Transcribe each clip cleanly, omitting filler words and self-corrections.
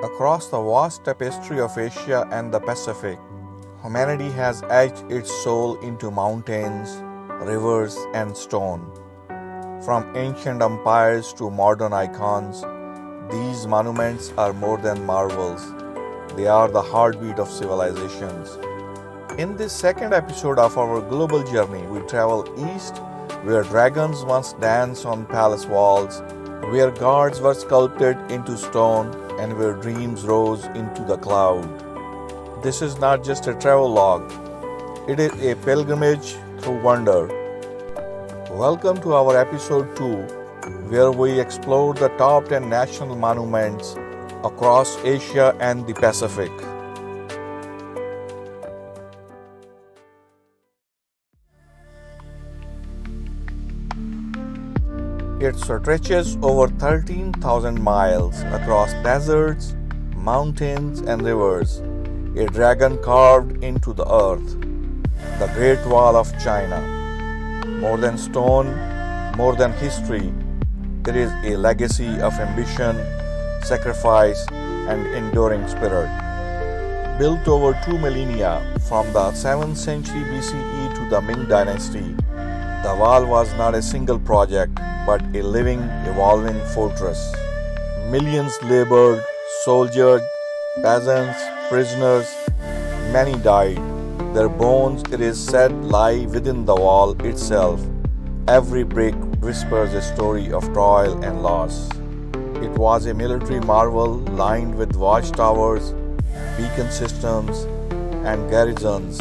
Across the vast tapestry of Asia and the Pacific, humanity has etched its soul into mountains, rivers, and stone. From ancient empires to modern icons, these monuments are more than marvels. They are the heartbeat of civilizations. In this second episode of our global journey, we travel east, where dragons once danced on palace walls, where gods were sculpted into stone, and where dreams rose into the cloud. This is not just a travel log, it is a pilgrimage through wonder. Welcome to our episode 2, where we explore the top 10 national monuments across Asia and the Pacific. It stretches over 13,000 miles across deserts, mountains, and rivers, a dragon carved into the earth, the Great Wall of China. More than stone, more than history, it is a legacy of ambition, sacrifice, and enduring spirit. Built over 2 millennia from the 7th century BCE to the Ming Dynasty, the wall was not a single project but a living, evolving fortress. Millions labored, soldiered, peasants, prisoners, many died. Their bones, it is said, lie within the wall itself. Every brick whispers a story of toil and loss. It was a military marvel lined with watchtowers, beacon systems, and garrisons,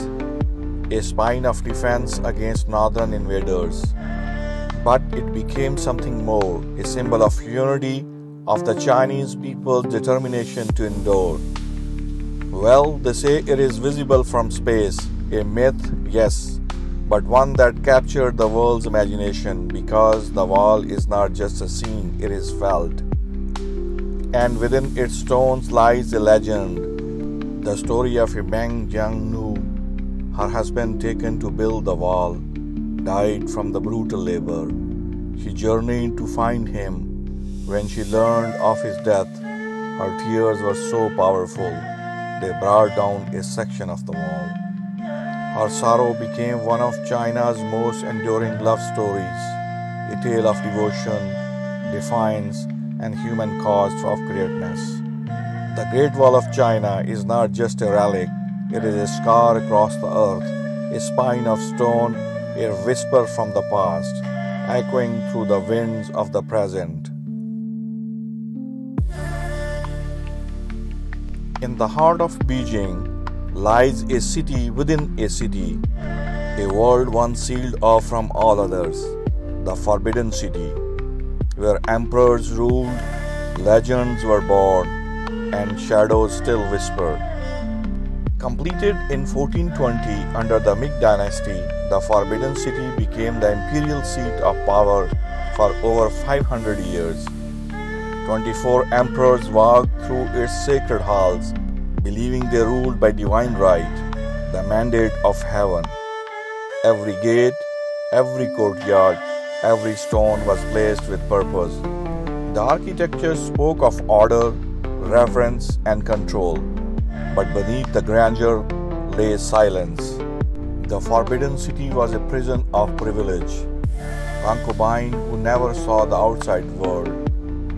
a spine of defense against northern invaders. But it became something more, a symbol of unity, of the Chinese people's determination to endure. Well, they say it is visible from space, a myth, yes, but one that captured the world's imagination because the wall is not just a scene, it is felt. And within its stones lies a legend, the story of a Meng Jiangnu, her husband taken to build the wall, died from the brutal labor. She journeyed to find him. When she learned of his death, her tears were so powerful, they brought down a section of the wall. Her sorrow became one of China's most enduring love stories, a tale of devotion, defiance, and human cause of greatness. The Great Wall of China is not just a relic, it is a scar across the earth, a spine of stone, a whisper from the past, echoing through the winds of the present. In the heart of Beijing lies a city within a city, a world once sealed off from all others, the Forbidden City, where emperors ruled, legends were born, and shadows still whispered. Completed in 1420 under the Ming Dynasty, the Forbidden City became the imperial seat of power for over 500 years. 24 emperors walked through its sacred halls, believing they ruled by divine right, the mandate of heaven. Every gate, every courtyard, every stone was placed with purpose. The architecture spoke of order, reverence, and control. But beneath the grandeur lay silence. The Forbidden City was a prison of privilege. Concubines who never saw the outside world.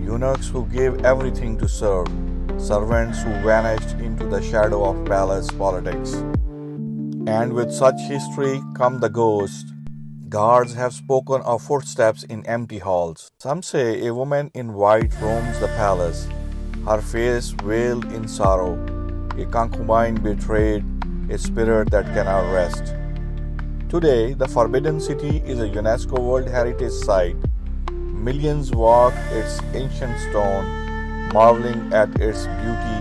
Eunuchs who gave everything to serve. Servants who vanished into the shadow of palace politics. And with such history come the ghosts. Guards have spoken of footsteps in empty halls. Some say a woman in white roams the palace, her face veiled in sorrow. A concubine betrayed, a spirit that cannot rest. Today, the Forbidden City is a UNESCO World Heritage Site. Millions walk its ancient stone, marveling at its beauty,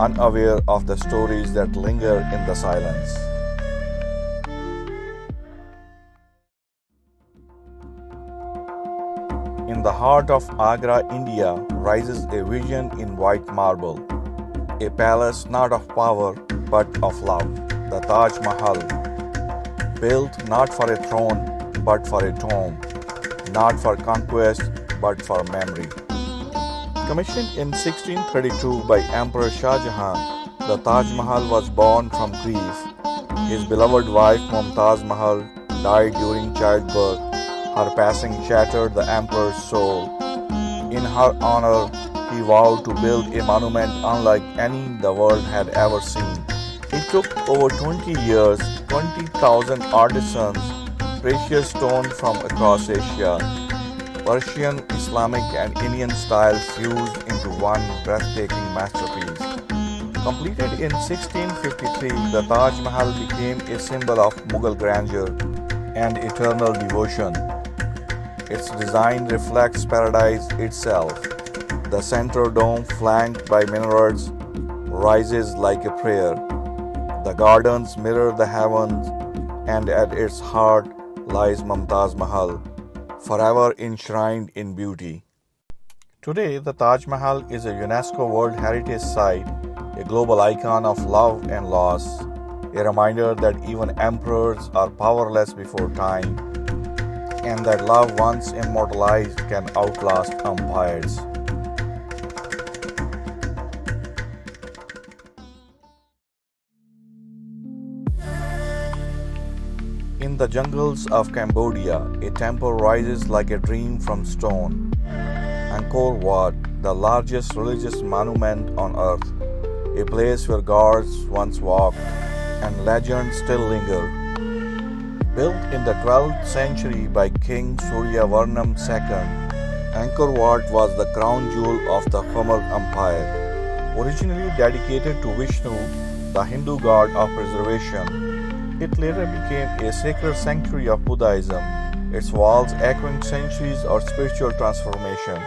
unaware of the stories that linger in the silence. In the heart of Agra, India, rises a vision in white marble. A palace not of power but of love, the Taj Mahal, built not for a throne but for a tomb, not for conquest but for memory. Commissioned in 1632 by Emperor Shah Jahan, the Taj Mahal was born from grief. His beloved wife Mumtaz Mahal died during childbirth. Her passing shattered the emperor's soul. In her honor, he vowed to build a monument unlike any the world had ever seen. It took over 20 years, 20,000 artisans, precious stones from across Asia, Persian, Islamic and Indian styles fused into one breathtaking masterpiece. Completed in 1653, the Taj Mahal became a symbol of Mughal grandeur and eternal devotion. Its design reflects paradise itself. The central dome, flanked by minarets, rises like a prayer. The gardens mirror the heavens, and at its heart lies Mumtaz Mahal, forever enshrined in beauty. Today, the Taj Mahal is a UNESCO World Heritage Site, a global icon of love and loss, a reminder that even emperors are powerless before time, and that love once immortalized can outlast empires. In the jungles of Cambodia, a temple rises like a dream from stone. Angkor Wat, the largest religious monument on earth, a place where gods once walked and legends still linger. Built in the 12th century by King Suryavarman II, Angkor Wat was the crown jewel of the Khmer Empire. Originally dedicated to Vishnu, the Hindu god of preservation, it later became a sacred sanctuary of Buddhism, its walls echoing centuries of spiritual transformation.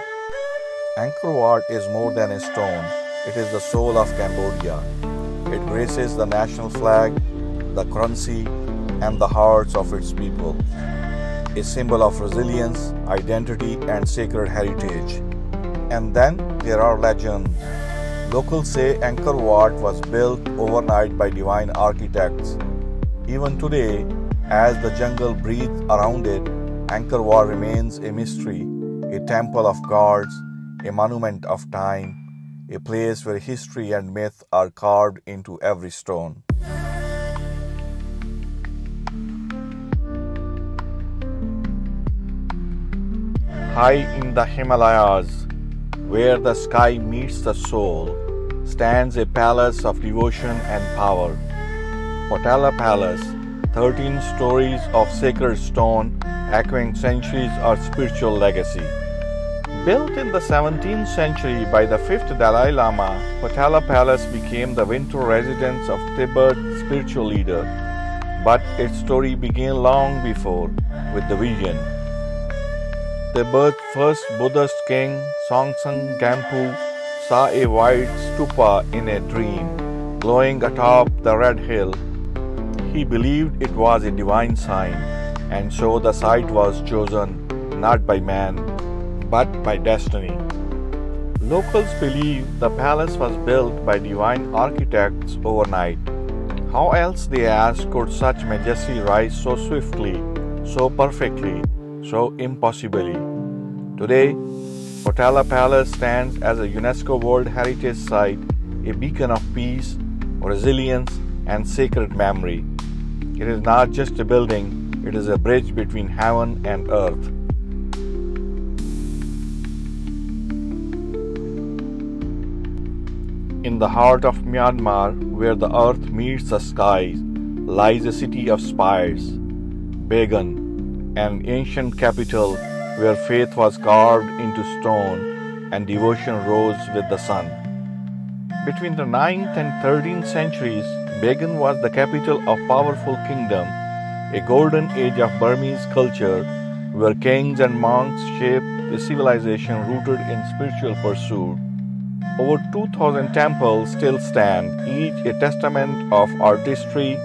Angkor Wat is more than a stone, it is the soul of Cambodia. It graces the national flag, the currency, and the hearts of its people, a symbol of resilience, identity, and sacred heritage. And then there are legends. Locals say Angkor Wat was built overnight by divine architects. Even today, as the jungle breathes around it, Angkor Wat remains a mystery, a temple of gods, a monument of time, a place where history and myth are carved into every stone. High in the Himalayas, where the sky meets the soul, stands a palace of devotion and power. Potala Palace, 13 stories of sacred stone echoing centuries of spiritual legacy. Built in the 17th century by the 5th Dalai Lama, Potala Palace became the winter residence of Tibet's spiritual leader. But its story began long before, with the vision. Tibet's first Buddhist king, Songtsen Gampo, saw a white stupa in a dream, glowing atop the red hill. He believed it was a divine sign, and so the site was chosen not by man, but by destiny. Locals believe the palace was built by divine architects overnight. How else, they ask, could such majesty rise so swiftly, so perfectly, so impossibly? Today, Potala Palace stands as a UNESCO World Heritage Site, a beacon of peace, resilience, and sacred memory. It is not just a building, it is a bridge between heaven and earth. In the heart of Myanmar, where the earth meets the skies, lies a city of spires, Bagan, an ancient capital where faith was carved into stone and devotion rose with the sun. Between the 9th and 13th centuries, Bagan was the capital of a powerful kingdom, a golden age of Burmese culture where kings and monks shaped a civilization rooted in spiritual pursuit. Over 2,000 temples still stand, each a testament of artistry,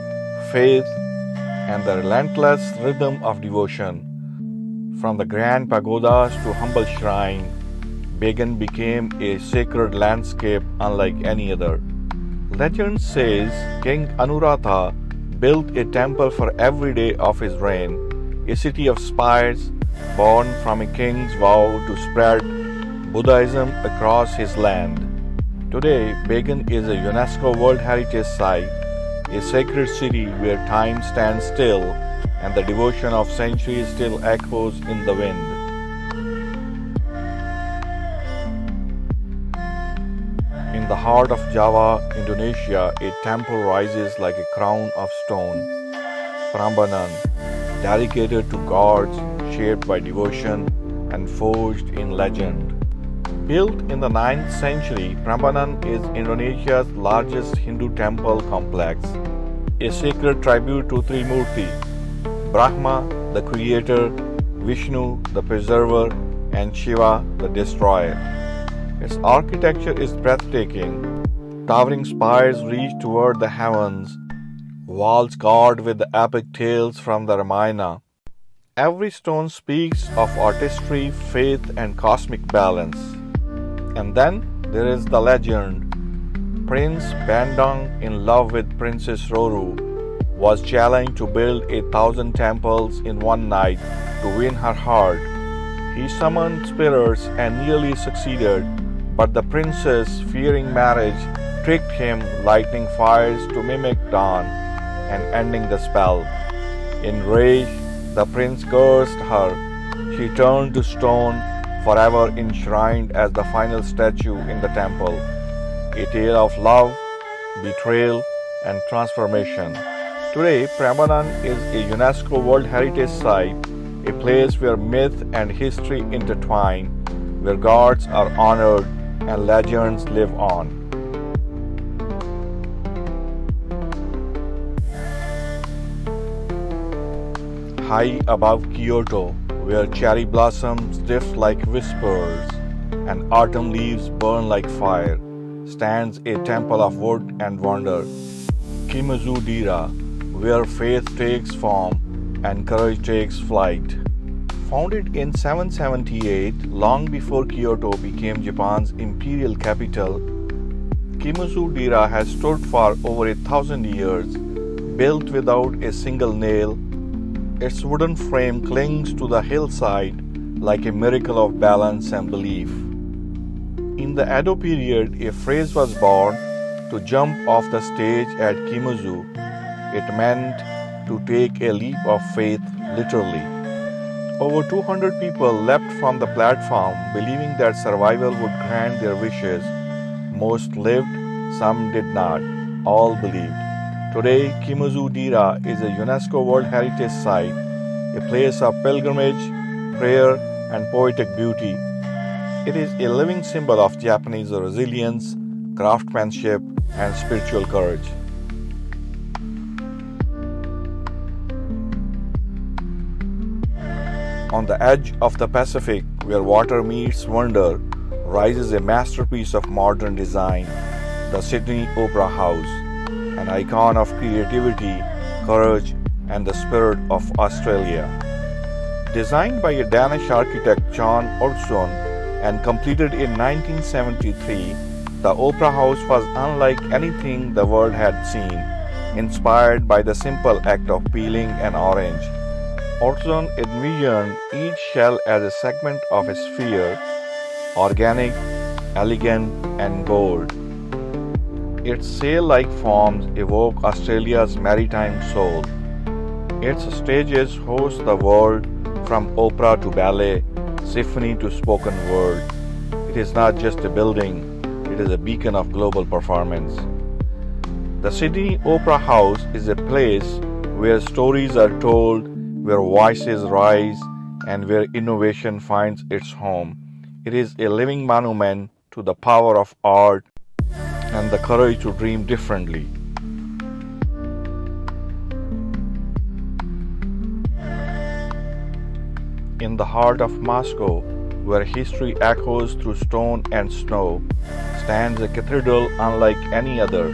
faith, and the relentless rhythm of devotion. From the grand pagodas to humble shrine, Bagan became a sacred landscape unlike any other. Legend says King Anuratha built a temple for every day of his reign, a city of spires born from a king's vow to spread Buddhism across his land. Today, Bagan is a UNESCO World Heritage Site, a sacred city where time stands still and the devotion of centuries still echoes in the wind. In the heart of Java, Indonesia, a temple rises like a crown of stone, Prambanan, dedicated to gods, shaped by devotion and forged in legend. Built in the 9th century, Prambanan is Indonesia's largest Hindu temple complex, a sacred tribute to three Murti, Brahma, the creator, Vishnu, the preserver, and Shiva, the destroyer. Its architecture is breathtaking. Towering spires reach toward the heavens, walls carved with the epic tales from the Ramayana. Every stone speaks of artistry, faith, and cosmic balance. And then there is the legend. Prince Bandung, in love with Princess Roru, was challenged to build 1,000 temples in one night to win her heart. He summoned spirits and nearly succeeded, but the princess, fearing marriage, tricked him, lighting fires to mimic dawn and ending the spell. Enraged, the prince cursed her. She turned to stone, forever enshrined as the final statue in the temple. A tale of love, betrayal, and transformation. Today, Pramabanan is a UNESCO World Heritage Site, a place where myth and history intertwine, where gods are honored and legends live on. High above Kyoto, where cherry blossoms drift like whispers and autumn leaves burn like fire, stands a temple of wood and wonder, Kiyomizu-dera, where faith takes form and courage takes flight. Founded in 778, long before Kyoto became Japan's imperial capital, Kiyomizu-dera has stood for over 1,000 years, built without a single nail. Its wooden frame clings to the hillside like a miracle of balance and belief. In the Edo period, a phrase was born to jump off the stage at Kiyomizu. It meant to take a leap of faith, literally. Over 200 people leapt from the platform, believing that survival would grant their wishes. Most lived, some did not. All believed. Today, Kiyomizu-dera is a UNESCO World Heritage Site, a place of pilgrimage, prayer, and poetic beauty. It is a living symbol of Japanese resilience, craftsmanship, and spiritual courage. On the edge of the Pacific, where water meets wonder, rises a masterpiece of modern design, the Sydney Opera House, an icon of creativity, courage, and the spirit of Australia. Designed by a Danish architect John Orson and completed in 1973, the Opera House was unlike anything the world had seen, inspired by the simple act of peeling an orange. Orson envisioned each shell as a segment of a sphere, organic, elegant, and bold. Its sail-like forms evoke Australia's maritime soul. Its stages host the world from opera to ballet, symphony to spoken word. It is not just a building, it is a beacon of global performance. The Sydney Opera House is a place where stories are told, where voices rise, and where innovation finds its home. It is a living monument to the power of art and the courage to dream differently. In the heart of Moscow, where history echoes through stone and snow, stands a cathedral unlike any other.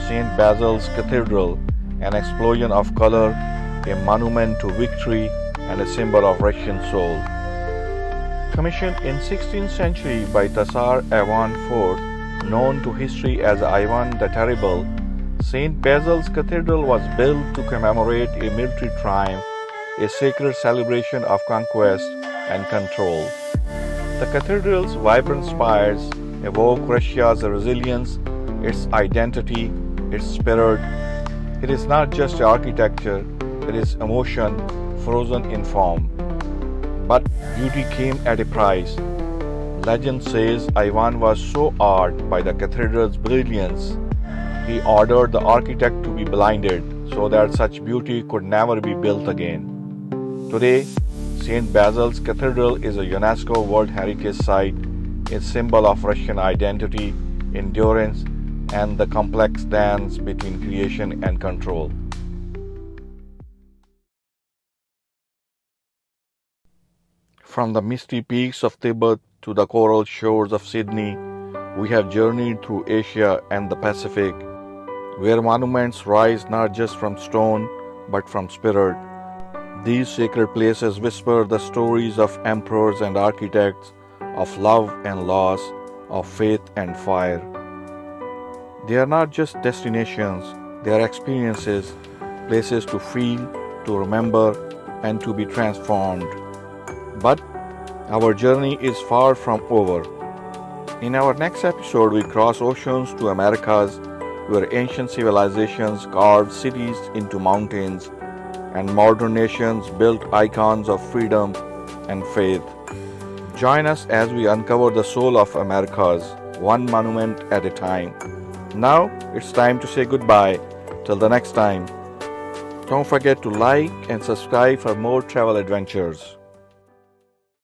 St. Basil's Cathedral, an explosion of color, a monument to victory, and a symbol of Russian soul. Commissioned in 16th century by Tsar Ivan IV, known to history as Ivan the Terrible, St. Basil's Cathedral was built to commemorate a military triumph, a sacred celebration of conquest and control. The cathedral's vibrant spires evoke Russia's resilience, its identity, its spirit. It is not just architecture, it is emotion frozen in form. But beauty came at a price. Legend says Ivan was so awed by the cathedral's brilliance, he ordered the architect to be blinded so that such beauty could never be built again. Today, St. Basil's Cathedral is a UNESCO World Heritage Site, a symbol of Russian identity, endurance, and the complex dance between creation and control. From the misty peaks of Tibet to the coral shores of Sydney, we have journeyed through Asia and the Pacific, where monuments rise not just from stone but from spirit. These sacred places whisper the stories of emperors and architects, of love and loss, of faith and fire. They are not just destinations, they are experiences, places to feel, to remember, and to be transformed. But our journey is far from over. In our next episode, we cross oceans to Americas, where ancient civilizations carved cities into mountains and modern nations built icons of freedom and faith. Join us as we uncover the soul of Americas, one monument at a time. Now it's time to say goodbye. Till the next time. Don't forget to like and subscribe for more travel adventures.